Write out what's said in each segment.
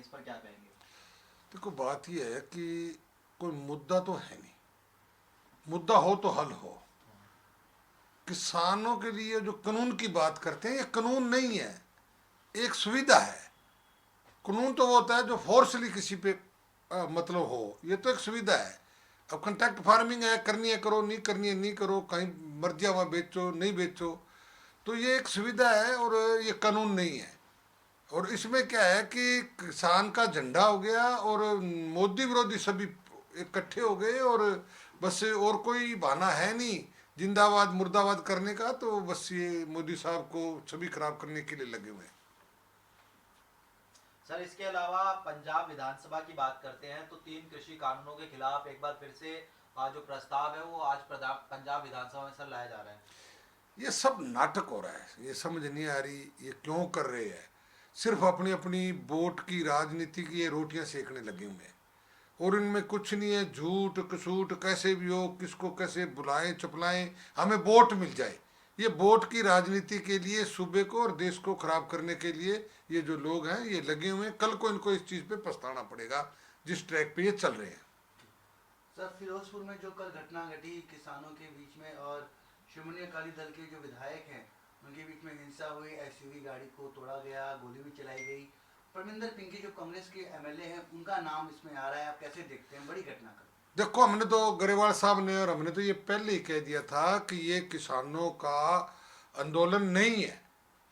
इस पर क्या कहेंगे? देखो बात यह है कि कोई मुद्दा तो है नहीं, मुद्दा हो तो हल हो। किसानों के लिए जो कानून की बात करते हैं, ये कानून नहीं है, एक सुविधा है। कानून तो वो होता है जो फोर्सली किसी पे मतलब हो, ये तो एक सुविधा है। अब कंट्रैक्ट फार्मिंग है, करनी है करो, नहीं करनी है नहीं करो, कहीं मर्जी वहाँ बेचो नहीं बेचो, तो ये एक सुविधा है और ये कानून नहीं है। और इसमें क्या है कि किसान का झंडा हो गया और मोदी विरोधी सभी इकट्ठे हो गए, और बस और कोई बहाना है नहीं जिंदाबाद मुर्दाबाद करने का, तो बस ये मोदी साहब को छवि खराब करने के लिए लगे हुए हैं। सर, इसके अलावा पंजाब विधानसभा की बात करते हैं तो 3 कृषि कानूनों के खिलाफ एक बार फिर से जो प्रस्ताव है वो आज पंजाब विधानसभा में सर लाया जा रहा है। ये सब नाटक हो रहा है, ये समझ नहीं आ रही ये क्यों कर रहे हैं। सिर्फ अपनी अपनी वोट की राजनीति की ये रोटियां सेकने लगे हुए हैं, और इनमें कुछ नहीं है, झूठ कसूट कैसे भी हो, किसको कैसे बुलाएं चपलाएं, हमें वोट मिल जाए। ये वोट की राजनीति के लिए सूबे को और देश को खराब करने के लिए ये जो लोग हैं ये लगे हुए हैं। कल को इनको इस चीज़ पे पछताना पड़ेगा जिस ट्रैक पे ये चल रहे हैं। सर, फिरोजपुर में जो कल घटना घटी किसानों के बीच में और शिरोमणि अकाली दल के जो विधायक हैं उनके बीच में हिंसा हुई, एसयूवी गाड़ी को तोड़ा गया, गोली भी चलाई गई। परमिंदर पिंकी जो कांग्रेस के एमएलए हैं उनका नाम इसमें आ रहा है, आप कैसे देखते हैं? बड़ी घटना कल। देखो हमने तो गरेवाल साहब ने और हमने तो ये पहले ही कह दिया था कि ये किसानों का आंदोलन नहीं है,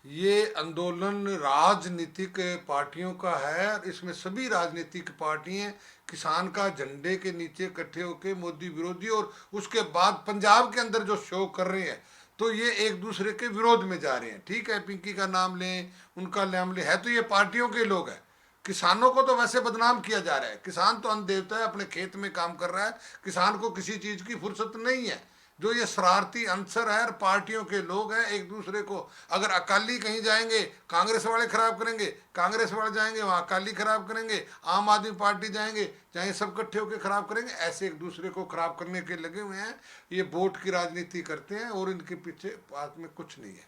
ये आंदोलन राजनीतिक पार्टियों का है। और इसमें सभी राजनीतिक पार्टियां किसान का झंडे के नीचे इकट्ठे होकर मोदी विरोधी, और उसके बाद पंजाब के अंदर जो शो कर रहे हैं तो ये एक दूसरे के विरोध में जा रहे हैं। ठीक है, पिंकी का नाम लें, उनका नाम लें, है तो ये पार्टियों के लोग हैं। किसानों को तो वैसे बदनाम किया जा रहा है, किसान तो अन्न देवता है, अपने खेत में काम कर रहा है, किसान को किसी चीज़ की फुर्सत नहीं है। जो ये शरारती अंसर है और पार्टियों के लोग हैं एक दूसरे को, अगर अकाली कहीं जाएंगे कांग्रेस वाले खराब करेंगे, कांग्रेस वाले जाएंगे वहाँ अकाली खराब करेंगे, आम आदमी पार्टी जाएंगे चाहे सब इकट्ठे होकर खराब करेंगे, ऐसे एक दूसरे को खराब करने के लगे हुए हैं। ये वोट की राजनीति करते हैं और इनके पीछे बात में कुछ नहीं है।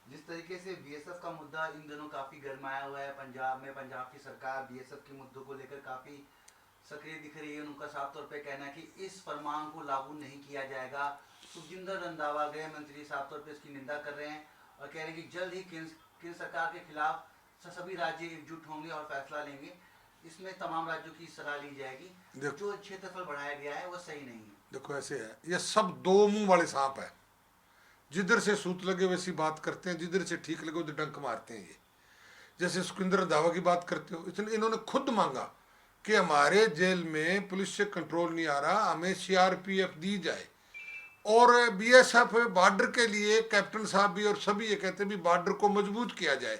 जिस तरीके से बीएसएफ का मुद्दा इन दिनों काफी गर्माया हुआ है पंजाब में, पंजाब की सरकार बीएसएफ के मुद्दों को लेकर काफी सक्रिय दिख रही है। उनका साफ तौर पे कहना है कि इस फरमान को लागू नहीं किया जाएगा। सुखजिंदर रंधावा गृह मंत्री साफ तौर पे इसकी निंदा कर रहे हैं और कह रहे हैं कि जल्द ही केंद्र सरकार के खिलाफ सभी राज्य एकजुट होंगे और फैसला लेंगे। इसमें तमाम राज्यों की सलाह ली जाएगी। जो क्षेत्रफल बढ़ाया गया है वो सही नहीं है। देखो ऐसे है, ये सब दो मुंह वाले सांप है, जिधर से सूत लगे वैसी बात करते हैं, जिधर से ठीक लगे उधर डंक मारते हैं। ये जैसे सुखिंदर रंधावा की बात करते हो, इसने इन्होंने खुद मांगा कि हमारे जेल में पुलिस से कंट्रोल नहीं आ रहा, हमें सीआरपीएफ दी जाए। और बीएसएफ बॉर्डर के लिए कैप्टन साहब भी और सभी ये कहते हैं भी बॉर्डर को मजबूत किया जाए।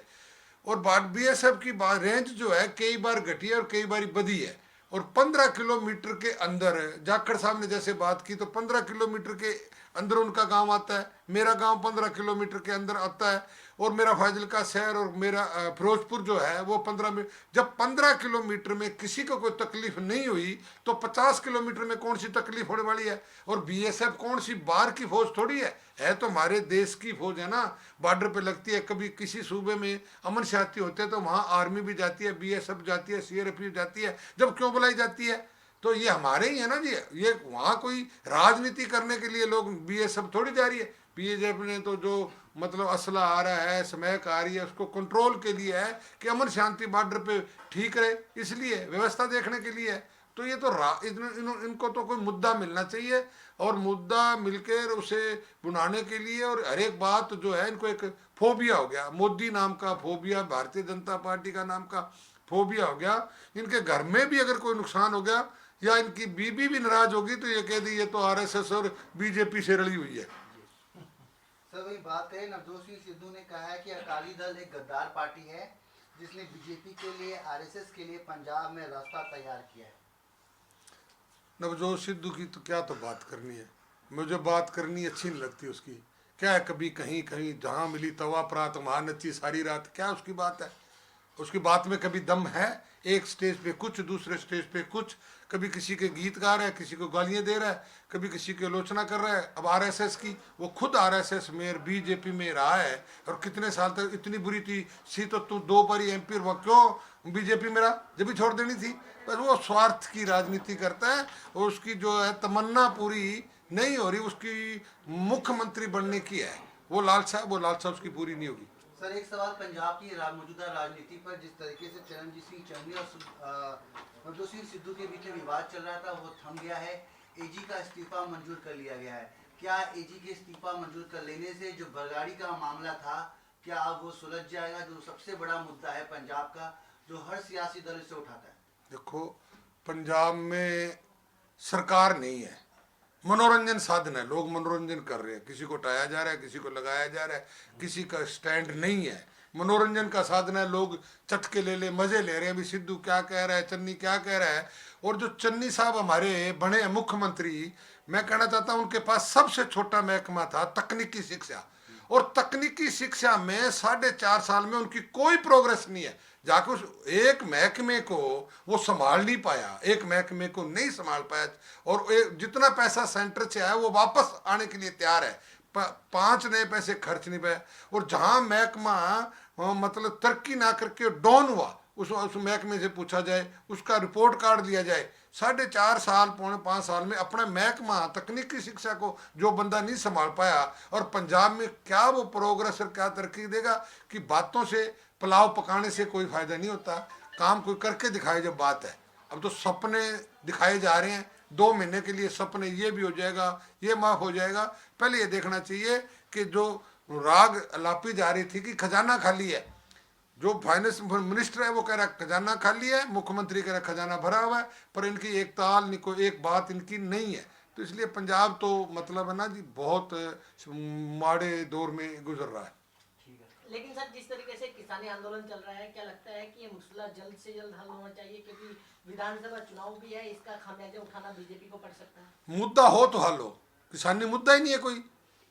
और बीएसएफ की रेंज जो है कई बार घटी है और कई बार बढ़ी है। और 15 किलोमीटर के अंदर जाखड़ साहब ने जैसे बात की, तो 15 किलोमीटर के अंदर उनका गांव आता है, मेरा गांव 15 किलोमीटर के अंदर आता है, और मेरा फाजिलका शहर और मेरा फिरोजपुर जो है वो 15 में। जब 15 किलोमीटर में किसी को कोई तकलीफ नहीं हुई तो 50 किलोमीटर में कौन सी तकलीफ होने वाली है। और बीएसएफ कौन सी बाहर की फौज थोड़ी है तो हमारे देश की फौज है ना, बॉर्डर पे लगती है। कभी किसी सूबे में अमन शांति होते हैं तो वहाँ आर्मी भी जाती है, बीएसएफ जाती है, सीआरपीएफ जाती है। जब क्यों बुलाई जाती है? तो ये हमारे ही है ना जी, ये वहाँ कोई राजनीति करने के लिए लोग बीएसएफ थोड़ी जा रही है। बीजेपी ने तो जो मतलब असला आ रहा है, स्मैक आ रही है, उसको कंट्रोल के लिए है कि अमन शांति बॉर्डर पे ठीक रहे, इसलिए व्यवस्था देखने के लिए है। तो ये तो इनको तो कोई मुद्दा मिलना चाहिए, और मुद्दा मिलकर उसे बुलाने के लिए। और हर एक बात जो है इनको एक फोबिया हो गया, मोदी नाम का फोबिया, भारतीय जनता पार्टी का नाम का फोबिया हो गया। इनके घर में भी अगर कोई नुकसान हो गया या इनकी बीबी भी नाराज होगी तो ये कह दी ये तो आरएसएस और बीजेपी से रली हुई है। सर वही बात करें, नवजोत सिंह सिद्धू ने कहा है कि अकाली दल एक गद्दार पार्टी है जिसने बीजेपी के लिए, आरएसएस के लिए पंजाब में रास्ता तैयार किया है। नवजोत सिद्धू की तो क्या तो बात करनी है, मुझे बात करनी अच्छी नहीं लगती उसकी। क्या है, कभी कहीं कहीं जहाँ मिली तवा प्रात वहाँ नच्ची सारी रात, क्या उसकी बात है। उसकी बात में कभी दम है, एक स्टेज पे कुछ, दूसरे स्टेज पे कुछ, कभी किसी के गीत गा रहा है, किसी को गालियां दे रहा है, कभी किसी की आलोचना कर रहा है। अब आरएसएस की, वो खुद आरएसएस में बीजेपी में रहा है और कितने साल तक इतनी बुरी थी तो तू 2 बारी एमपी, वो क्यों बीजेपी में रहा, जब भी छोड़ देनी थी। बस वो स्वार्थ की राजनीति करता है और उसकी जो है तमन्ना पूरी नहीं हो रही, उसकी मुख्यमंत्री बनने की है वो लालसा उसकी पूरी नहीं होगी। सर एक सवाल पंजाब की मौजूदा राजनीति पर, जिस तरीके से चरणजीत सिंह चन्नी और नवजोत सिंह सिद्धू के बीच में विवाद चल रहा था वो थम गया है, एजी का इस्तीफा मंजूर कर लिया गया है। क्या एजी के इस्तीफा मंजूर कर लेने से जो बरगाड़ी का मामला था क्या अब वो सुलझ जाएगा, जो सबसे बड़ा मुद्दा है पंजाब का, जो हर सियासी दल से उठाता है? देखो, पंजाब में सरकार नहीं है, मनोरंजन साधन है, लोग मनोरंजन कर रहे हैं, किसी को टाया जा रहा है, किसी को लगाया जा रहा है, किसी का स्टैंड नहीं है, मनोरंजन का साधन है, लोग चटके ले मजे ले रहे हैं। अभी सिद्धू क्या कह रहा है, चन्नी क्या कह रहा है, और जो चन्नी साहब हमारे बने हैं मुख्यमंत्री, मैं कहना चाहता हूं उनके पास सबसे छोटा महकमा था तकनीकी शिक्षा, और तकनीकी शिक्षा में 4.5 साल में उनकी कोई प्रोग्रेस नहीं है। जाके उस एक महकमे को वो संभाल नहीं पाया, एक महकमे को नहीं संभाल पाया, और जितना पैसा सेंटर से आया वो वापस आने के लिए तैयार है, 5 नए पैसे खर्च नहीं पाए। और जहां महकमा मतलब तरक्की ना करके डाउन हुआ, उस महकमे से पूछा जाए, उसका रिपोर्ट कार्ड लिया जाए, 4.5 साल 4.5 साल में अपना महकमा तकनीकी शिक्षा को जो बंदा नहीं संभाल पाया, और पंजाब में क्या वो प्रोग्रेस और क्या तरक्की देगा कि बातों से, पुलाव पकाने से कोई फायदा नहीं होता, काम कोई करके दिखाए जब बात है। अब तो सपने दिखाए जा रहे हैं, 2 महीने के लिए सपने, ये भी हो जाएगा, ये माफ हो जाएगा। पहले ये देखना चाहिए कि जो राग लापी जा रही थी कि खजाना खाली है, जो फाइनेंस मिनिस्टर है वो कह रहा है खजाना खाली है, मुख्यमंत्री कह रहा है खजाना भरा हुआ है, पर इनकी एक ताल नहीं, कोई एक बात इनकी नहीं है। तो इसलिए पंजाब तो मतलब है ना जी, बहुत माड़े दौर में गुजर रहा है। लेकिन सर जिस तरीके से किसानी आंदोलन चल रहा है, क्या लगता है कि ये मसला जल्द से जल्द हल होना चाहिए, क्योंकि विधानसभा चुनाव भी है, इसका खामियाजा उठाना बीजेपी को पड़ सकता है? मुद्दा हो तो हल हो, किसानी मुद्दा ही नहीं है कोई।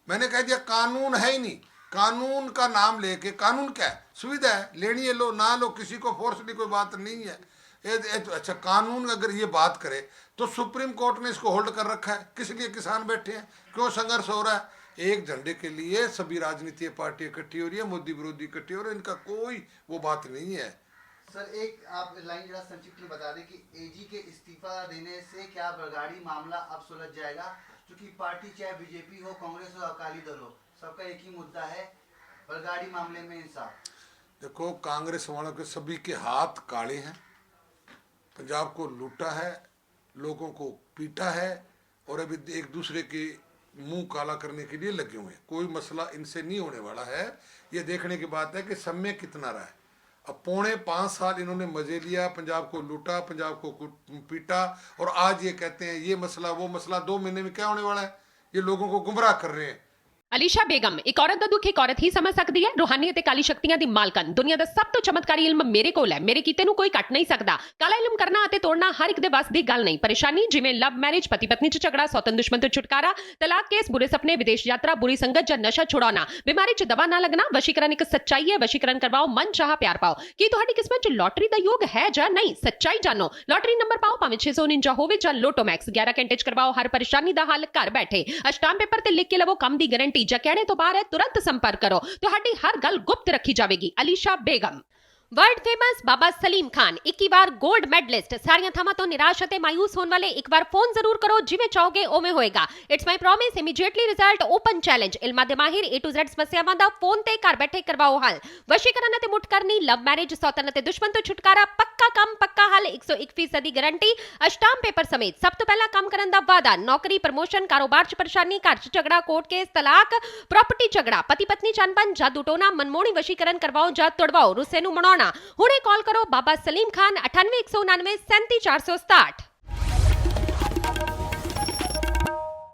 मैंने कह दिया कानून है ही नहीं, कानून का नाम लेके, कानून क्या है, सुविधा है, लेनी है लो, ना लो, किसी को फोर्सली कोई बात नहीं है। अच्छा, कानून अगर ये बात करे तो सुप्रीम कोर्ट ने इसको होल्ड कर रखा है, किस लिए किसान बैठे हैं, क्यों संघर्ष हो रहा है? एक झंडे के लिए सभी राजनीतिक पार्टी इकट्ठी हो रही है, मोदी विरोधी इकट्ठी हो रही है, इनका कोई वो बात नहीं है। सर एक आप लाइन जरा संक्षिप्त में बता दें कि एजी के इस्तीफा देने से क्या बरगाड़ी मामला अब सुलझ जाएगा, क्योंकि पार्टी चाहे बीजेपी हो, कांग्रेस हो, अकाली दल हो, सबका एक ही मुद्दा है, बरगाड़ी मामले में इंसाफ। देखो, कांग्रेस वालों के सभी के हाथ काले हैं, पंजाब को लूटा है, लोगों को पीटा है, और अभी एक दूसरे के मुंह काला करने के लिए लगे हुए हैं। कोई मसला इनसे नहीं होने वाला है। ये देखने की बात है कि समय कितना रहा है। अब 4.5 साल इन्होंने मजे लिया, पंजाब को लूटा, पंजाब को पीटा, और आज ये कहते हैं ये मसला वो मसला। 2 महीने में क्या होने वाला है? ये लोगों को गुमराह कर रहे हैं। ਅਲੀਸ਼ਾ ਬੇਗਮ ਇੱਕ ਔਰਤ ਦਾ ਦੁੱਖ ਇੱਕ ਔਰਤ ਹੀ ਸਮਝ ਸਕਦੀ ਹੈ। ਰੂਹਾਨੀ ਅਤੇ ਕਾਲੀ ਸ਼ਕਤੀਆਂ ਦੀ ਮਾਲਕਨ, ਦੁਨੀਆ ਦਾ ਸਭ ਤੋਂ ਚਮਤਕਾਰੀ ਇਲਮ ਮੇਰੇ ਕੋਲ ਹੈ, ਮੇਰੇ ਕੀਤੇ ਨੂੰ ਕੋਈ ਕੱਟ ਨਹੀਂ ਸਕਦਾ। ਕਾਲਾ ਇਲਮ ਕਰਨਾ ਅਤੇ ਤੋੜਨਾ ਹਰ ਇੱਕ ਦੇ ਵੱਸ ਦੀ ਗੱਲ ਨਹੀਂ। ਪਰੇਸ਼ਾਨੀ ਜਿਵੇਂ ਲਵ ਮੈਰਿਜ, ਪਤੀ ਪਤਨੀ 'ਚ ਝਗੜਾ, ਸੌਤਨ ਦੁਸ਼ਮਣ ਤੋਂ ਛੁਟਕਾਰਾ, ਤਲਾਕ ਕੇਸ, ਬੁਰੇ ਸੁਪਨੇ, ਵਿਦੇਸ਼ ਯਾਤਰਾ, ਬੁਰੀ ਸੰਗਤ ਜਾਂ ਨਸ਼ਾ ਛੁਡਾਉਣਾ, ਬਿਮਾਰੀ 'ਚ ਦਵਾ ਨਾ ਲੱਗਣਾ। ਵਸ਼ੀਕਰਨ ਇੱਕ ਸੱਚਾਈ ਹੈ, ਵਸ਼ੀਕਰਨ ਕਰਵਾਓ, ਮਨ ਚਾਹਾ ਪਿਆਰ ਪਾਓ। ਕੀ ਤੁਹਾਡੀ ਕਿਸਮਤ 'ਚ ਲੋਟਰੀ ਦਾ ਯੋਗ ਹੈ ਜਾਂ ਨਹੀਂ? ਸੱਚਾਈ ਜਾਣੋ। ਲੋਟਰੀ ਨੰਬਰ ਪਾਓ, ਭਾਵੇਂ 649 ਹੋਵੇ ਜਾਂ ਲੋਟੋ ਮੈਕਸ। 11 ਘੰਟੇ 'ਚ ਕਰਵਾਓ ਹਰ ਪਰੇਸ਼ਾਨੀ ਦਾ ਹੱਲ ਘਰ ਬੈਠੇ। ਅਸ਼ਟਾਮ ਪੇਪਰ ਤੇ ਲਿਖ ਕੇ ਲਵੋ ਕੰਮ ਦੀ ਗਾਰੰਟੀ। ਜਾਂ ਕਹਿਣੇ ਤੋਂ ਬਾਹਰ तुरंत संपर्क करो, ਤੁਹਾਡੀ ਹਰ ਗੱਲ ਗੁਪਤ ਰੱਖੀ ਜਾਵੇਗੀ। ਅਲੀਸ਼ਾ ਬੇਗਮ। वर्ल्ड फेमस बाबा सलीम खान 21 ਵਾਰ 골ਡ ਮੈਡਲਿਸਟ। ਸਾਰੀਆਂ ਥਾਵਾਂ ਤੋਂ ਨਿਰਾਸ਼ ਅਤੇ ਮਾਇੂਸ ਹੋਣ ਵਾਲੇ ਇੱਕ ਵਾਰ ਫੋਨ ਜ਼ਰੂਰ ਕਰੋ, ਜਿਵੇਂ ਚਾਹੋਗੇ ਉਵੇਂ ਹੋਏਗਾ। It's my promise, immediately result, open challenge. ਇਲਮਾਂ ਦੇ ਮਾਹਿਰ A to Z ਸਮੱਸਿਆਵਾਂ ਦਾ ਫੋਨ ਤੇ ਘਰ ਬੈਠੇ ਕਰਵਾਓ ਹੱਲ। ਵਸ਼ੀਕਰਨ ਅਤੇ ਮੁੱਠ ਕਰਨੀ, ਲਵ ਮੈਰਿਜ, ਸੌਤਨ ਅਤੇ ਦੁਸ਼ਮਣ ਤੋਂ ਛੁਟਕਾਰਾ, ਪੱਕਾ ਕੰਮ, ਪੱਕਾ ਹੱਲ, 101% ਦੀ ਗਾਰੰਟੀ, ਅਸ਼ਟਾਮ ਪੇਪਰ ਸਮੇਤ। ਸਭ ਤੋਂ ਪਹਿਲਾਂ ਕੰਮ ਕਰਨ ਦਾ ਵਾਅਦਾ, ਨੌਕਰੀ, ਪ੍ਰਮੋਸ਼ਨ, ਕਾਰੋਬਾਰ 'ਚ ਪਰੇਸ਼ਾਨੀ, ਘਰ 'ਚ ਝਗੜਾ, ਕੋਰਟ ਕੇਸ, ਤਲਾਕ, ਪ੍ਰਾਪਰਟੀ ਝਗੜਾ, ਪਤੀ ਪਤਨੀ 'ਚ ਅਣਬਣ, ਜਾਦੂ ਟੋਨਾ, ਮਨਮੋਹਣੀ ਵਸ਼ੀਕਰਨ ਕਰਵਾਓ ਜਾਂ ਤੁੜਵਾਓ, ਰੁੱਸੇ ਨੂੰ ਮਨਾਉਣਾ। ਹੁਣੇ ਕਾਲ करो बाबा सलीम खान 98 199 37 467।